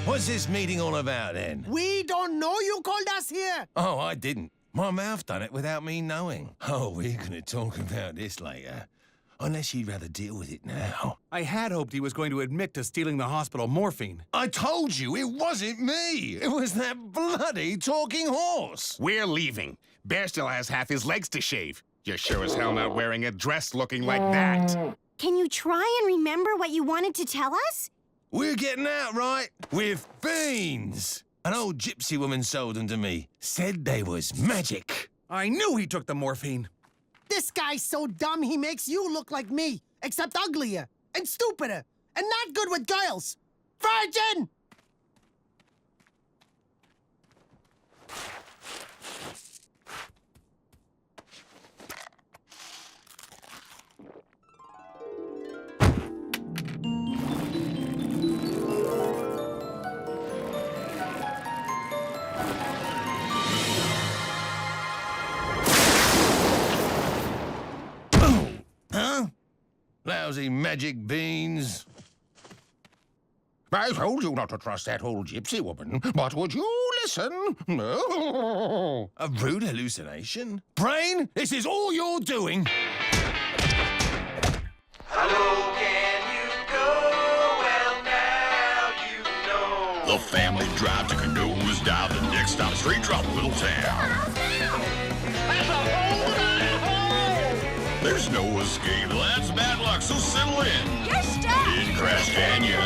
What's this meeting all about, then? We don't know you called us here. Oh, I didn't. My mouth done it without me knowing. Oh, we're gonna talk about this later. Unless you'd rather deal with it now. I had hoped he was going to admit to stealing the hospital morphine. I told you it wasn't me. It was that bloody talking horse. We're leaving. Bear still has half his legs to shave. You're sure as hell not wearing a dress looking like that. Can you try and remember what you wanted to tell us? We're getting out, right? With beans. An old gypsy woman sold them to me. Said they was magic. I knew he took the morphine. This guy's so dumb he makes you look like me, except uglier and stupider and not good with girls. Virgin! Lousy magic beans. I told you not to trust that old gypsy woman, but would you listen? No. A rude hallucination? Brain, this is all you're doing. Hello, can you go? Well, now you know. The family drive to Canoes dive. The next stop, straight drop, little town. That's a hole in a hole! There's no escape. That's bad luck, so settle in. You're stuck! In Crash Canyon.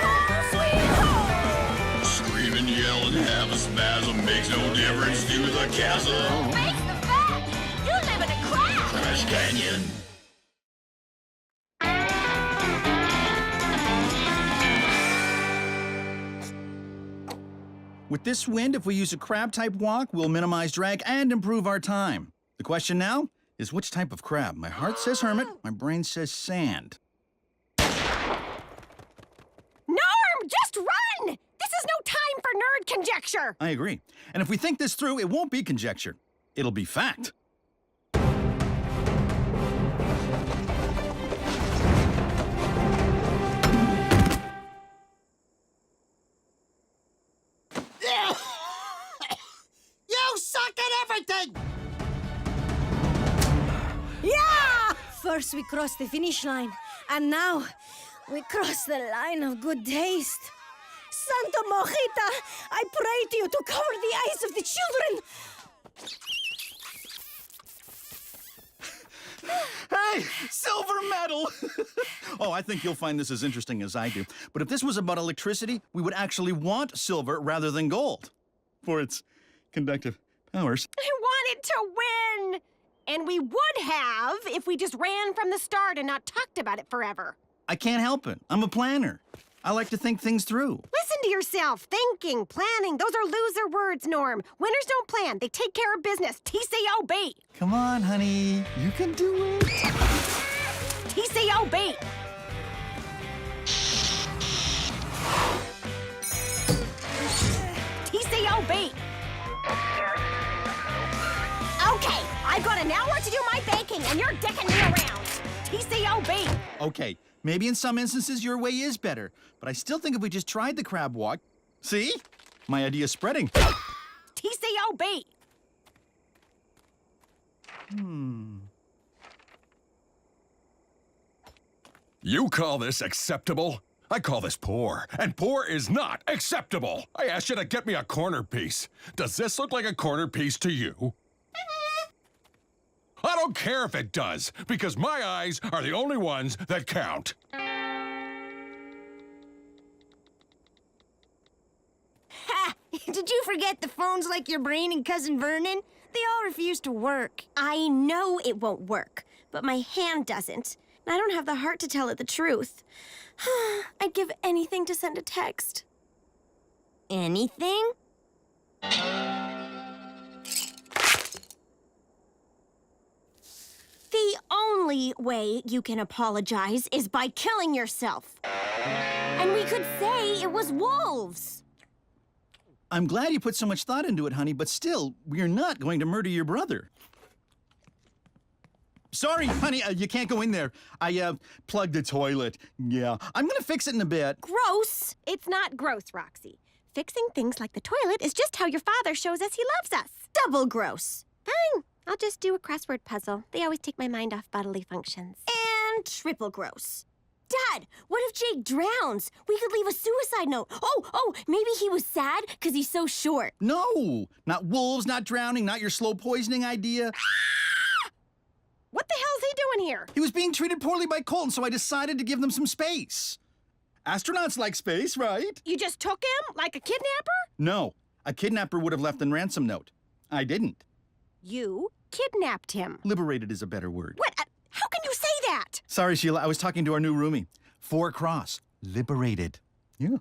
Home sweet home! Scream and yell and have a spasm makes no difference to the chasm. Face the fact! You live in a crash! Crash Canyon. With this wind, if we use a crab-type walk, we'll minimize drag and improve our time. The question now is which type of crab? My heart says hermit, my brain says sand. Norm, just run! This is no time for nerd conjecture! I agree. And if we think this through, it won't be conjecture. It'll be fact. You suck at everything! Yeah! First we crossed the finish line, and now we cross the line of good taste. Santa Mojita, I pray to you to cover the eyes of the children. Hey, silver medal! Oh, I think you'll find this as interesting as I do. But if this was about electricity, we would actually want silver rather than gold for its conductive powers. I wanted to win! And we would have if we just ran from the start and not talked about it forever. I can't help it. I'm a planner. I like to think things through. Listen to yourself. Thinking, planning, those are loser words, Norm. Winners don't plan. They take care of business. TCOB. Come on, honey. You can do it. TCOB. TCOB. Okay, I've got an hour to do my baking, and you're dicking me around. TCOB. Okay, maybe in some instances your way is better, but I still think if we just tried the crab walk... See? My idea's spreading. TCOB. You call this acceptable? I call this poor, and poor is not acceptable. I asked you to get me a corner piece. Does this look like a corner piece to you? I don't care if it does, because my eyes are the only ones that count. Ha! Did you forget the phones like your brain and Cousin Vernon? They all refuse to work. I know it won't work, but my hand doesn't. And I don't have the heart to tell it the truth. I'd give anything to send a text. Anything? The only way you can apologize is by killing yourself. And we could say it was wolves. I'm glad you put so much thought into it, honey, but still, we're not going to murder your brother. sorry, honey, you can't go in there. I plugged the toilet. Yeah, I'm gonna fix it in a bit. Gross. It's not gross, Roxy. Fixing things like the toilet is just how your father shows us he loves us. Double gross. Fine. I'll just do a crossword puzzle. They always take my mind off bodily functions. And triple gross. Dad, what if Jake drowns? We could leave a suicide note. Oh, maybe he was sad because he's so short. No, not wolves, not drowning, not your slow poisoning idea. What the hell's he doing here? He was being treated poorly by Colton, so I decided to give them some space. Astronauts like space, right? You just took him like a kidnapper? No, a kidnapper would have left a ransom note. I didn't. You kidnapped him. Liberated is a better word. What? How can you say that? Sorry, Sheila, I was talking to our new roomie. 4 cross. Liberated. Yeah.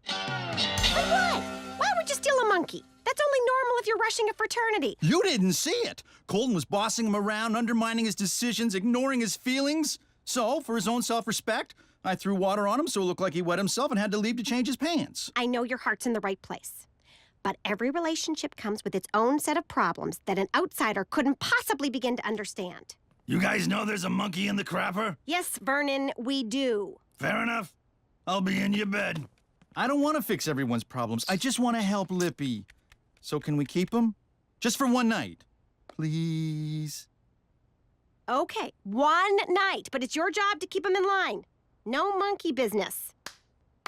For what? Why would you steal a monkey? That's only normal if you're rushing a fraternity. You didn't see it. Colton was bossing him around, undermining his decisions, ignoring his feelings. So, for his own self-respect, I threw water on him so it looked like he wet himself and had to leave to change his pants. I know your heart's in the right place. But every relationship comes with its own set of problems that an outsider couldn't possibly begin to understand. You guys know there's a monkey in the crapper? Yes, Vernon, we do. Fair enough. I'll be in your bed. I don't want to fix everyone's problems. I just want to help Lippy. So can we keep him? Just for one night. Please. Okay, one night, but it's your job to keep him in line. No monkey business.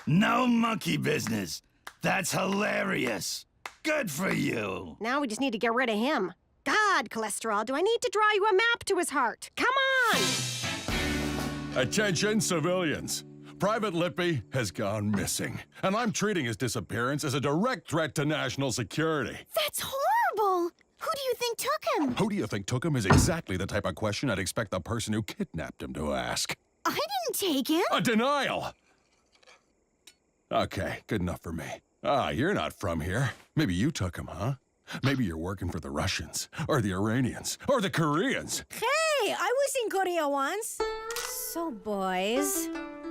No monkey business. That's hilarious. Good for you. Now we just need to get rid of him. God, cholesterol, do I need to draw you a map to his heart? Come on! Attention, civilians. Private Lippy has gone missing, and I'm treating his disappearance as a direct threat to national security. That's horrible! Who do you think took him? Who do you think took him is exactly the type of question I'd expect the person who kidnapped him to ask. I didn't take him. A denial! Okay, good enough for me. You're not from here. Maybe you took him, huh? Maybe you're working for the Russians, or the Iranians, or the Koreans. Hey, I was in Korea once. So, boys,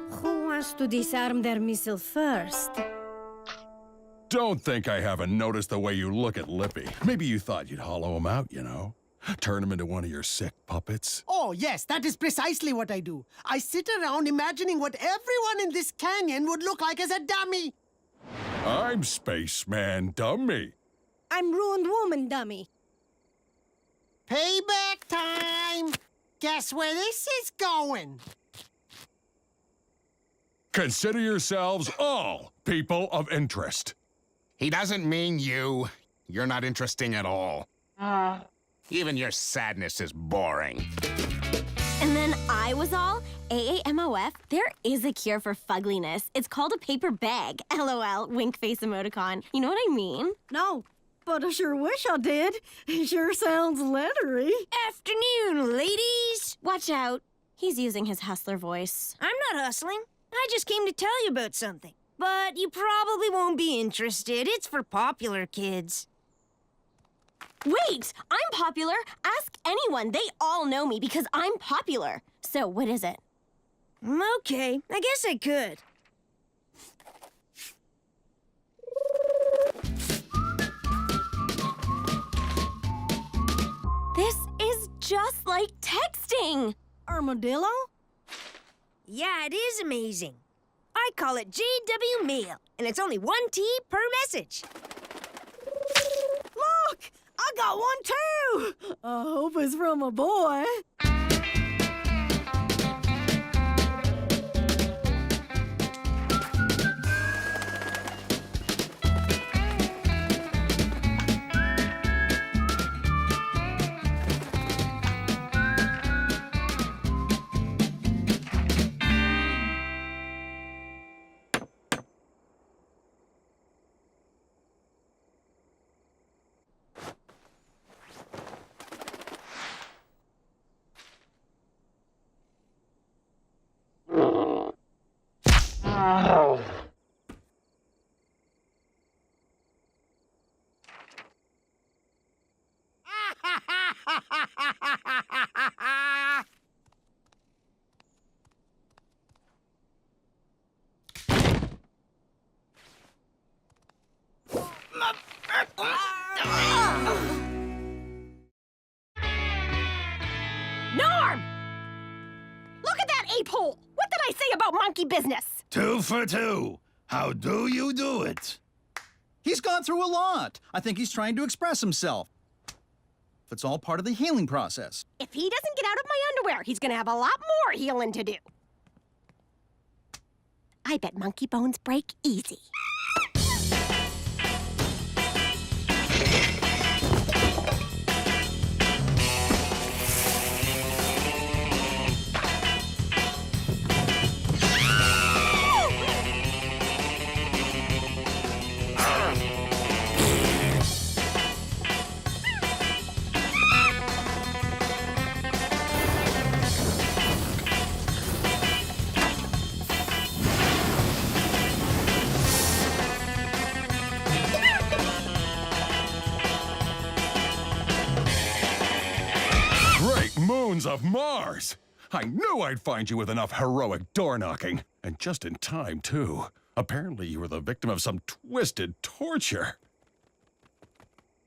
who wants to disarm their missile first? Don't think I haven't noticed the way you look at Lippy. Maybe you thought you'd hollow him out, you know? Turn him into one of your sick puppets. Oh, yes, that is precisely what I do. I sit around imagining what everyone in this canyon would look like as a dummy. I'm Spaceman Dummy. I'm Ruined Woman Dummy. Payback time! Guess where this is going? Consider yourselves all people of interest. He doesn't mean you. You're not interesting at all. Even your sadness is boring. And then I was all AAMOF. There is a cure for fugliness. It's called a paper bag. LOL, wink face emoticon. You know what I mean? No, but I sure wish I did. It sure sounds lettery. Afternoon, ladies. Watch out. He's using his hustler voice. I'm not hustling. I just came to tell you about something. But you probably won't be interested. It's for popular kids. Wait, I'm popular. Ask anyone. They all know me because I'm popular. So what is it? Okay, I guess I could. This is just like texting. Armadillo? Yeah, it is amazing. I call it JW Mail, and it's only 1 T per message. Look! I got one too! I hope it's from a boy. I say about monkey business? 2 for 2. How do you do it? He's gone through a lot. I think he's trying to express himself. It's all part of the healing process. If he doesn't get out of my underwear, he's gonna have a lot more healing to do. I bet monkey bones break easy. Moons of Mars! I knew I'd find you with enough heroic door-knocking. And just in time, too. Apparently you were the victim of some twisted torture.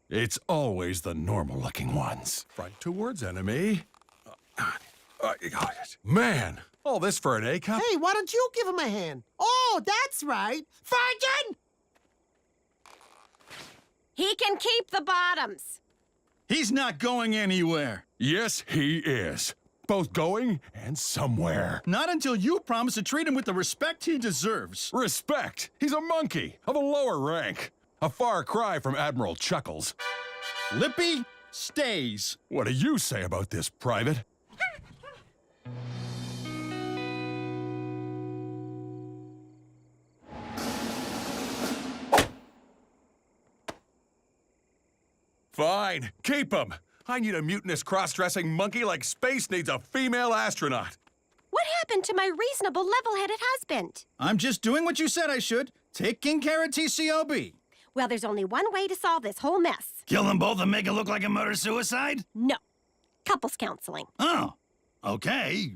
It's always the normal-looking ones. Front towards enemy. Man, all this for an A cup? Hey, why don't you give him a hand? Oh, that's right. Virgin! He can keep the bottoms. He's not going anywhere. Yes, he is. Both going and somewhere. Not until you promise to treat him with the respect he deserves. Respect? He's a monkey of a lower rank. A far cry from Admiral Chuckles. Lippy stays. What do you say about this, Private? Fine, keep him. I need a mutinous cross-dressing monkey like space needs a female astronaut. What happened to my reasonable, level-headed husband? I'm just doing what you said I should. Taking care of TCOB. Well, there's only one way to solve this whole mess. Kill them both and make it look like a murder-suicide? No. Couples counseling. Oh, okay.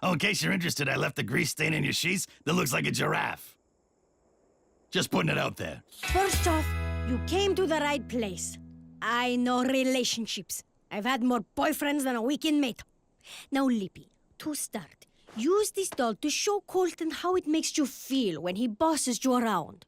Oh, in case you're interested, I left a grease stain in your sheets that looks like a giraffe. Just putting it out there. First off, you came to the right place. I know relationships. I've had more boyfriends than a weekend mate. Now, Lippy, to start, use this doll to show Colton how it makes you feel when he bosses you around.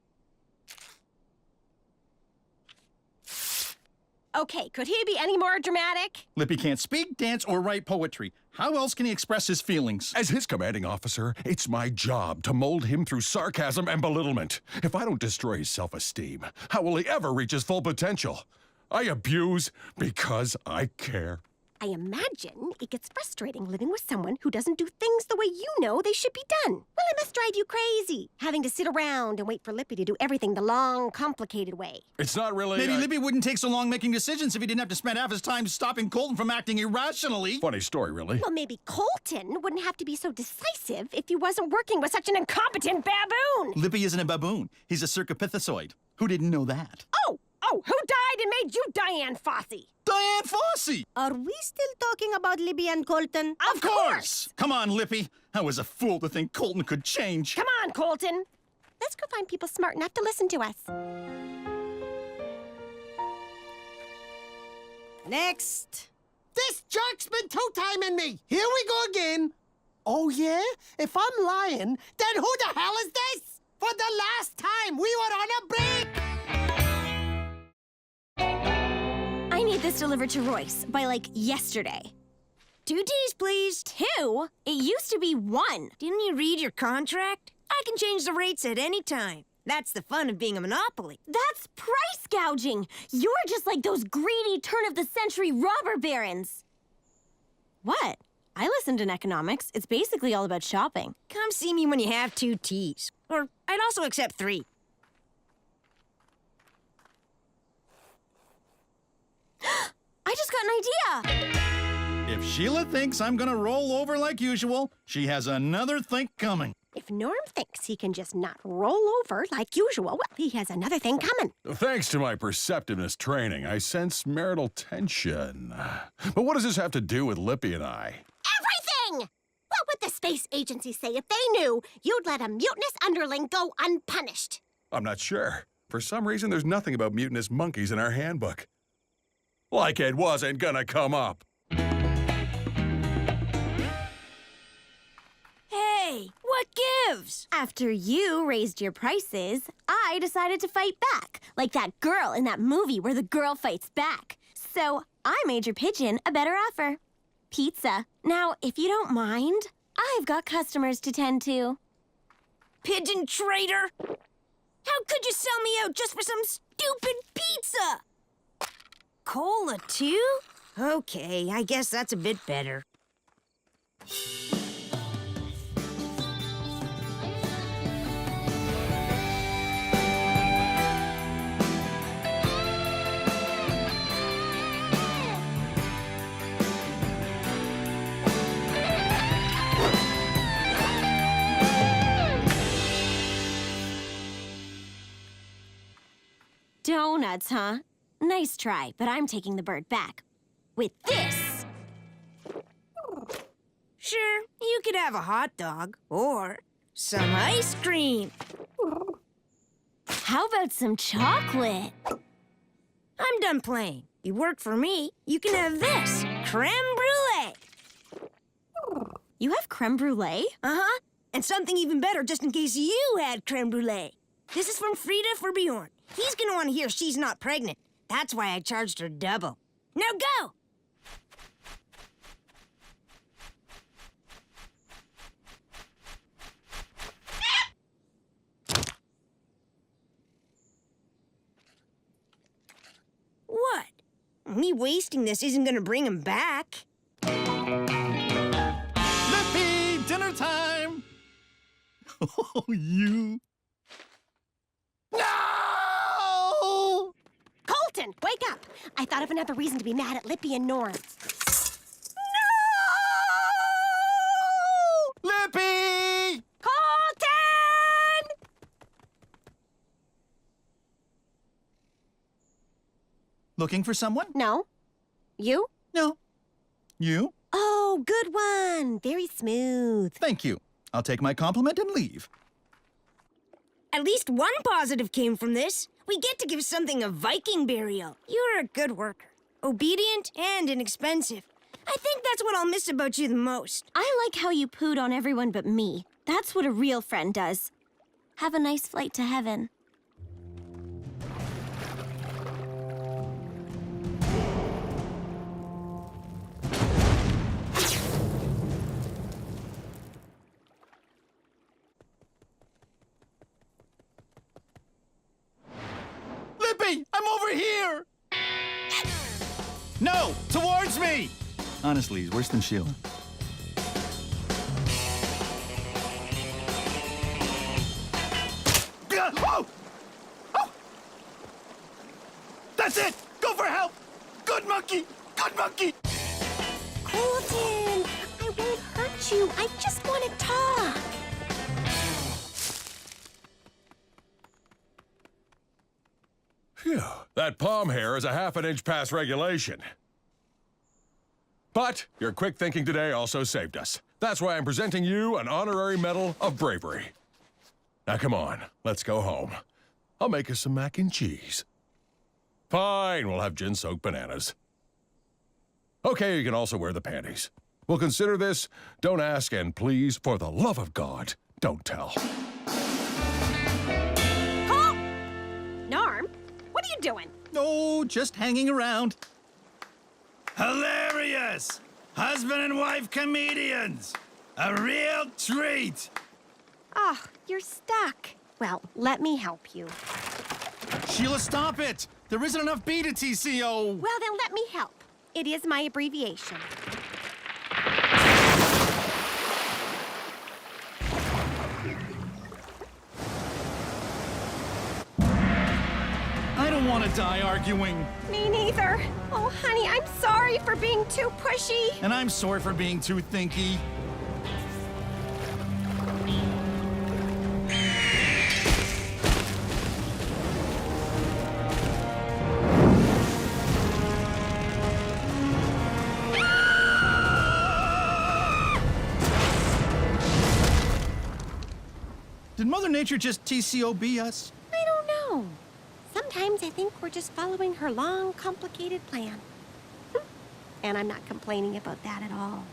Okay, could he be any more dramatic? Lippy can't speak, dance, or write poetry. How else can he express his feelings? As his commanding officer, it's my job to mold him through sarcasm and belittlement. If I don't destroy his self-esteem, how will he ever reach his full potential? I abuse because I care. I imagine it gets frustrating living with someone who doesn't do things the way you know they should be done. Well, it must drive you crazy, having to sit around and wait for Lippy to do everything the long, complicated way. It's not really... Maybe Lippy wouldn't take so long making decisions if he didn't have to spend half his time stopping Colton from acting irrationally. Funny story, really. Well, maybe Colton wouldn't have to be so decisive if he wasn't working with such an incompetent baboon. Lippy isn't a baboon. He's a circopithecioid. Who didn't know that? Oh, who died and made you Diane Fossey? Diane Fossey! Are we still talking about Lippy and Colton? Of course! Come on, Lippy. I was a fool to think Colton could change. Come on, Colton. Let's go find people smart enough to listen to us. Next. This jerk's been two-timing me. Here we go again. Oh, yeah? If I'm lying, then who the hell is this? For the last time, we were on a break. I need this delivered to Royce by, like, yesterday. 2 T's, please. 2? It used to be 1. Didn't you read your contract? I can change the rates at any time. That's the fun of being a monopoly. That's price gouging. You're just like those greedy turn-of-the-century robber barons. What? I listened in economics. It's basically all about shopping. Come see me when you have 2 T's. Or I'd also accept 3. I just got an idea! If Sheila thinks I'm gonna roll over like usual, she has another think coming. If Norm thinks he can just not roll over like usual, well, he has another thing coming. Thanks to my perceptiveness training, I sense marital tension. But what does this have to do with Lippy and I? Everything! What would the space agency say if they knew you'd let a mutinous underling go unpunished? I'm not sure. For some reason, there's nothing about mutinous monkeys in our handbook. Like it wasn't gonna come up. Hey, way! What gives? After you raised your prices, I decided to fight back, like that girl in that movie where the girl fights back. So I made your pigeon a better offer. Pizza. Now, if you don't mind, I've got customers to tend to. Pigeon traitor! How could you sell me out just for some stupid pizza? Cola, too? Okay, I guess that's a bit better. Donuts, huh? Nice try, but I'm taking the bird back. With this! Sure, you could have a hot dog or some ice cream. How about some chocolate? I'm done playing. You work for me, you can have this, creme brulee. You have creme brulee? Uh-huh, and something even better just in case you had creme brulee. This is from Frida for Bjorn. He's gonna want to hear she's not pregnant. That's why I charged her double. Now go! What? Me wasting this isn't gonna bring him back. Lippy, dinner time! Oh, you. No! Colton, wake up! I thought of another reason to be mad at Lippy and Norm. Lippy! Colton! Looking for someone? No. You? No. You? Oh, good one. Very smooth. Thank you. I'll take my compliment and leave. At least one positive came from this. We get to give something a Viking burial. You're a good worker. Obedient and inexpensive. I think that's what I'll miss about you the most. I like how you pooed on everyone but me. That's what a real friend does. Have a nice flight to heaven. Lippy, I'm over here! No, towards me! Honestly, he's worse than Sheila. Oh! Oh! That's it! Go for help! Good monkey! Good monkey! Colton, I won't hurt you. I just want to talk. Phew, that palm hair is a half an inch past regulation. But your quick thinking today also saved us. That's why I'm presenting you an honorary medal of bravery. Now come on, let's go home. I'll make us some mac and cheese. Fine, we'll have gin-soaked bananas. Okay, you can also wear the panties. We'll consider this, don't ask, and please, for the love of God, don't tell. Norm, what are you doing? No, just hanging around. Hilarious! Husband and wife comedians! A real treat! Oh, you're stuck. Well, let me help you. Sheila, stop it! There isn't enough B to TCO! Well, then let me help. It is my abbreviation. I don't want to die arguing. Me neither. Oh, honey, I'm sorry for being too pushy. And I'm sorry for being too thinky. Did Mother Nature just TCOB us? I don't know. Sometimes I think we're just following her long, complicated plan. And I'm not complaining about that at all.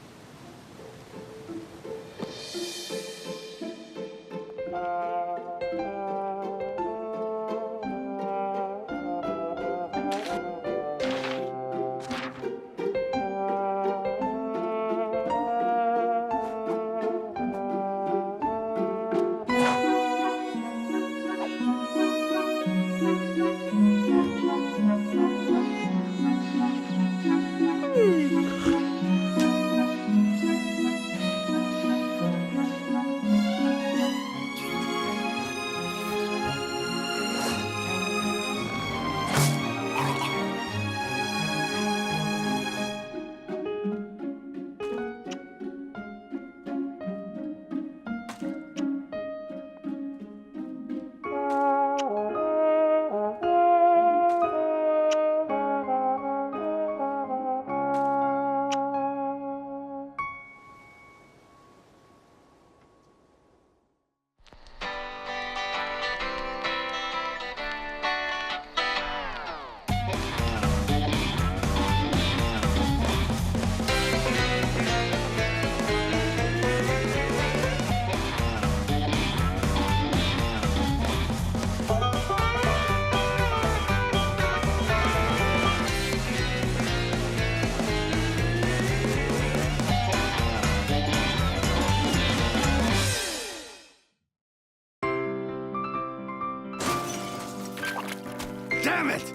Damn it!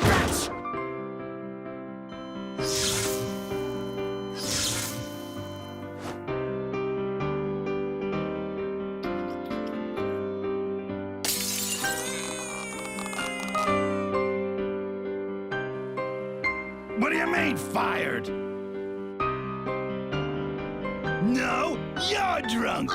Rats! What do you mean, fired? No, you're drunk!